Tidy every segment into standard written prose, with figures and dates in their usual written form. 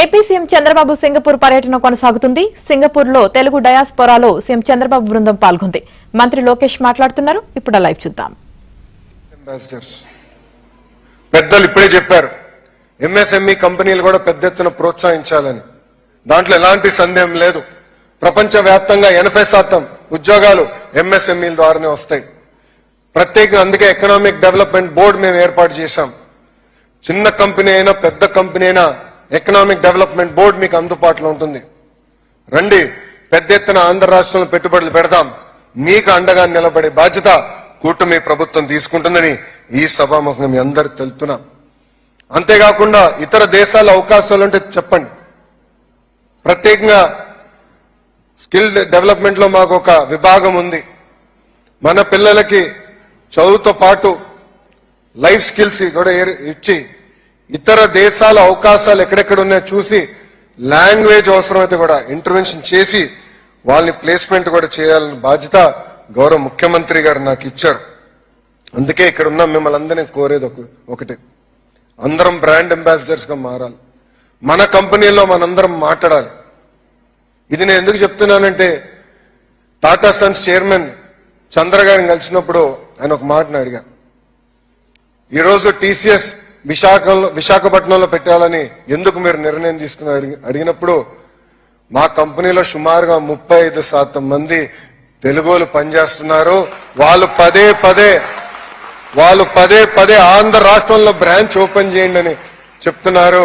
AP CM Chandrababu Singapore పర్యటన కొనసాగుతుంది. సింగపూర్లో తెలుగు డయాస్పోరాలో సీఎం చంద్రబాబు బృందం పాల్గొంది. మంత్రి లోకేష్ మాట్లాడుతున్నారు. ఇప్పుడు లైవ్ చూద్దాం. పెద్దలు ఇప్పుడే చెప్పారు, ఎంఎస్ఎంఈ కంపెనీలు కూడా పెద్ద ఎత్తున ప్రోత్సహించాలని. దాంట్లో ఎలాంటి సందేహం లేదు. ప్రపంచవ్యాప్తంగా 80% ఉద్యోగాలు ఎంఎస్ఎంఈల ద్వారానే వస్తాయి. ప్రత్యేకంగా అందుకే ఎకనామిక్ డెవలప్మెంట్ బోర్డు మేము ఏర్పాటు చేశాం. చిన్న కంపెనీ అయినా పెద్ద కంపెనీ అయినా ఎకనామిక్ డెవలప్మెంట్ బోర్డు మీకు అందుబాటులో ఉంటుంది. రండి, పెద్ద ఎత్తున ఆంధ్ర రాష్ట్రంలో పెట్టుబడులు పెడదాం. మీకు అండగా నిలబడే బాధ్యత కూటమి ప్రభుత్వం తీసుకుంటుందని ఈ సభాముఖంగా మీ అందరికి తెలుపుతున్నాం. అంతేకాకుండా ఇతర దేశాల అవకాశాలు ఉంటే చెప్పండి. ప్రత్యేకంగా స్కిల్ డెవలప్మెంట్ లో మాకు ఒక విభాగం ఉంది. మన పిల్లలకి చదువుతో పాటు లైఫ్ స్కిల్స్ కూడా ఇచ్చి ఇతర దేశాల అవకాశాలు ఎక్కడెక్కడ ఉన్నాయో చూసి లాంగ్వేజ్ అవసరమైతే కూడా ఇంటర్వెన్షన్ చేసి వాళ్ళని ప్లేస్మెంట్ కూడా చేయాలని బాధ్యత గౌరవ ముఖ్యమంత్రి గారు నాకు ఇచ్చారు. అందుకే ఇక్కడ ఉన్న మిమ్మల్ని అందరినీ కోరేది ఒకటే, అందరం బ్రాండ్ అంబాసిడర్స్ గా మారాలి. మన కంపెనీలో మనందరం మాట్లాడాలి. ఇది నేను ఎందుకు చెప్తున్నానంటే, టాటా సన్స్ చైర్మన్ చంద్ర గారిని కలిసినప్పుడు ఆయన ఒక మాటను అడిగా. ఈరోజు టీసీఎస్ విశాఖపట్నంలో పెట్టాలని ఎందుకు మీరు నిర్ణయం తీసుకుని అడిగినప్పుడు, మా కంపెనీలో సుమారుగా 35% మంది తెలుగులు పనిచేస్తున్నారు. వాళ్ళు పదే పదే ఆంధ్ర రాష్ట్రంలో బ్రాంచ్ ఓపెన్ చేయండి అని చెప్తున్నారు.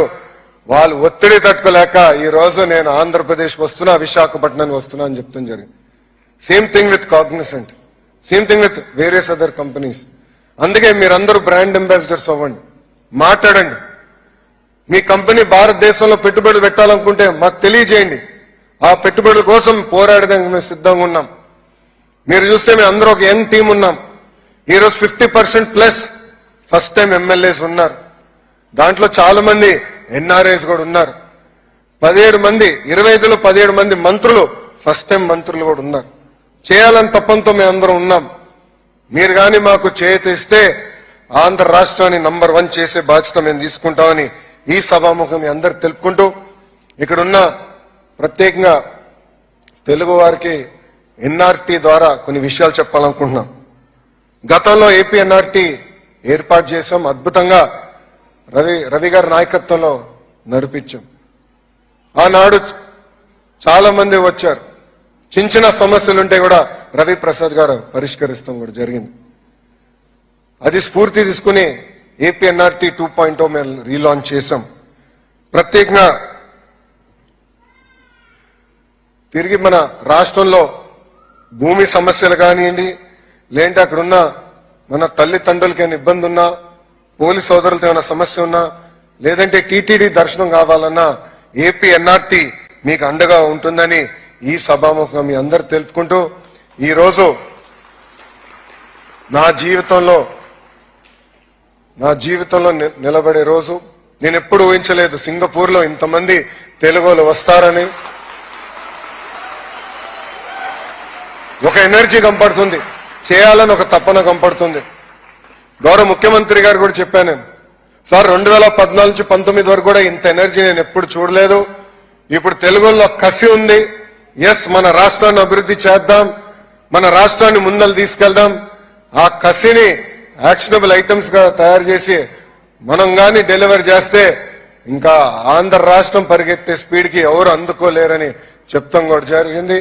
వాళ్ళు ఒత్తిడి తట్టుకోలేక ఈ రోజు నేను ఆంధ్రప్రదేశ్ వస్తున్నా, విశాఖపట్నానికి వస్తున్నా అని చెప్తాం జరిగింది. Same thing with Cognizant, same thing with various other companies. అందుకే మీరందరూ బ్రాండ్ అంబాసిడర్స్ అవ్వండి, మాట్లాడండి. మీ కంపెనీ భారతదేశంలో పెట్టుబడులు పెట్టాలనుకుంటే మాకు తెలియజేయండి. ఆ పెట్టుబడుల కోసం పోరాడడానికి మేము సిద్ధంగా ఉన్నాం. మీరు చూస్తే మేము అందరూ ఒక యంగ్ టీం ఉన్నాం. ఈరోజు 50% ఫస్ట్ టైం ఎమ్మెల్యేస్ ఉన్నారు. దాంట్లో చాలా మంది ఎన్ఆర్ఐస్ కూడా ఉన్నారు. 17 మంది 25లో 17 మంది మంత్రులు ఫస్ట్ టైం మంత్రులు కూడా ఉన్నారు. చేయాలని తప్పంతో మేము అందరం ఉన్నాం. మీరు కానీ మాకు చేతి ఇస్తే ఆంధ్ర రాష్ట్రాన్ని నంబర్ 1 చేసే బాధ్యత మేము తీసుకుంటామని ఈ సభాముఖం మీ అందరికి తెలుపుకుంటూ, ఇక్కడున్న ప్రత్యేకంగా తెలుగు వారికి ఎన్ఆర్టీ ద్వారా కొన్ని విషయాలు చెప్పాలనుకుంటున్నాం. గతంలో ఏపీ ఎన్ఆర్టీ ఏర్పాటు చేశాం. అద్భుతంగా రవి గారి నాయకత్వంలో నడిపించాం. ఆనాడు చాలా మంది వచ్చారు. చిన్న చిన్న సమస్యలుంటే కూడా రవి ప్రసాద్ గారు పరిష్కరిస్తాం కూడా జరిగింది. అది స్ఫూర్తి తీసుకుని ఏపీ ఎన్ఆర్టీ 2.0 మేము రీలాంచ్ చేశాం. ప్రత్యేకంగా తిరిగి మన రాష్ట్రంలో భూమి సమస్యలు కానివ్వండి, లేదంటే అక్కడున్న మన తల్లిదండ్రులకి ఏమైనా ఇబ్బంది ఉన్నా, పోలీస్ సోదరులతో ఏమైనా సమస్య ఉన్నా, లేదంటే టీటీడీ దర్శనం కావాలన్నా ఏపీ ఎన్ఆర్టీ మీకు అండగా ఉంటుందని ఈ సభాముఖంగా మీ అందరు తెలుపుకుంటూ, ఈరోజు నా జీవితంలో నిలబడే రోజు. నేను ఎప్పుడు ఊహించలేదు సింగపూర్లో ఇంతమంది తెలుగులు వస్తారని. ఒక ఎనర్జీ కనపడుతుంది, చేయాలని ఒక తపన కనపడుతుంది. గౌరవ ముఖ్యమంత్రి గారు కూడా చెప్పాను నేను, సార్ 2014 నుంచి 19 వరకు కూడా ఇంత ఎనర్జీ నేను ఎప్పుడు చూడలేదు. ఇప్పుడు తెలుగులో కసి ఉంది. ఎస్, మన రాష్ట్రాన్ని అభివృద్ధి చేద్దాం, మన రాష్ట్రాన్ని ముందలు తీసుకెళ్దాం. ఆ కసిని యాక్షనబుల్ ఐటమ్స్ గా తయారు చేసి మనం గాని డెలివరీ చేస్తే ఇంకా ఆంధ్ర రాష్ట్రం పరిగెత్తే స్పీడ్ కి ఎవరు అందుకోలేరని చెప్తాం కూడా జరిగింది.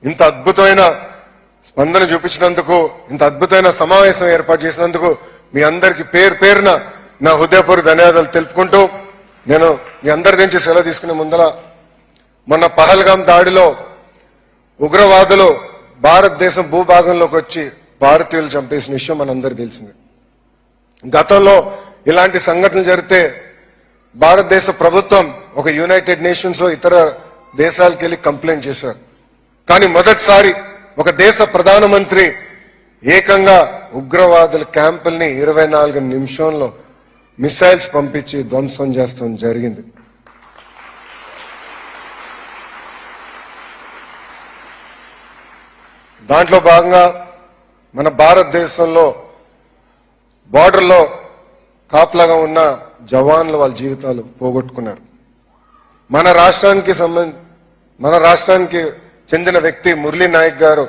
ఇంత అద్భుతమైన స్పందన చూపించినందుకు, ఇంత అద్భుతమైన సమావేశం ఏర్పాటు చేసినందుకు మీ అందరికి పేరున నా హృదయపూర్వక ధన్యవాదాలు తెలుపుకుంటూ, నేను మీ అందరి నుంచి సెలవు తీసుకునే ముందర, మొన్న పహల్గాం దాడిలో ఉగ్రవాదులు భారతదేశం భూభాగంలోకి వచ్చి భారతీయులు చంపేసిన విషయం మనందరికీ తెలిసింది. గతంలో ఇలాంటి సంఘటనలు జరిగితే భారతదేశ ప్రభుత్వం ఒక యునైటెడ్ నేషన్స్ ఇతర దేశాలకు వెళ్ళి కంప్లైంట్ చేశారు. కానీ మొదటిసారి ఒక దేశ ప్రధానమంత్రి ఏకంగా ఉగ్రవాదుల క్యాంపుల్ని 24 నిమిషంలో మిసైల్స్ పంపించి ధ్వంసం చేస్తాం జరిగింది. దాంట్లో భాగంగా మన భారతదేశంలో బార్డర్లో కాపలాగా ఉన్న జవాన్లు వాళ్ళ జీవితాలు పోగొట్టుకున్నారు. మన రాష్ట్రానికి చెందిన వ్యక్తి మురళీ నాయక్ గారు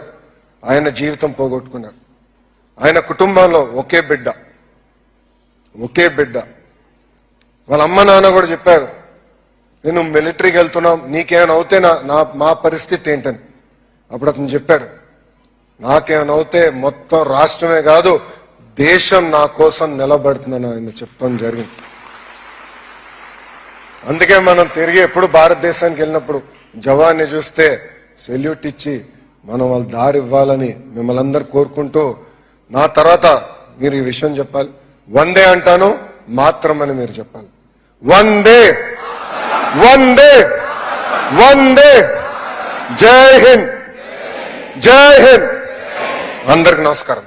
ఆయన జీవితం పోగొట్టుకున్నారు. ఆయన కుటుంబంలో ఒకే బిడ్డ వాళ్ళ అమ్మ నాన్న కూడా చెప్పారు, నేను మిలిటరీకి వెళ్తున్నాం, నీకేమైనా అవుతే మా పరిస్థితి ఏంటని. అప్పుడు అతను చెప్పాడు, నాకేమైనా అవుతే మొత్తం రాష్ట్రమే కాదు దేశం నా కోసం నిలబడుతుందని ఆయన చెప్తాం జరిగింది. అందుకే మనం తిరిగి ఎప్పుడు భారతదేశానికి వెళ్ళినప్పుడు జవాన్ని చూస్తే సెల్యూట్ ఇచ్చి మనం వాళ్ళ దారి ఇవ్వాలని మిమ్మల్ని అందరు కోరుకుంటూ, నా తర్వాత మీరు ఈ విషయం చెప్పాలి. వందే అంటాను, మాత్రం అని మీరు చెప్పాలి. వందే వందే వందే. జై హింద్, జై హింద్. అందరికి నమస్కారం.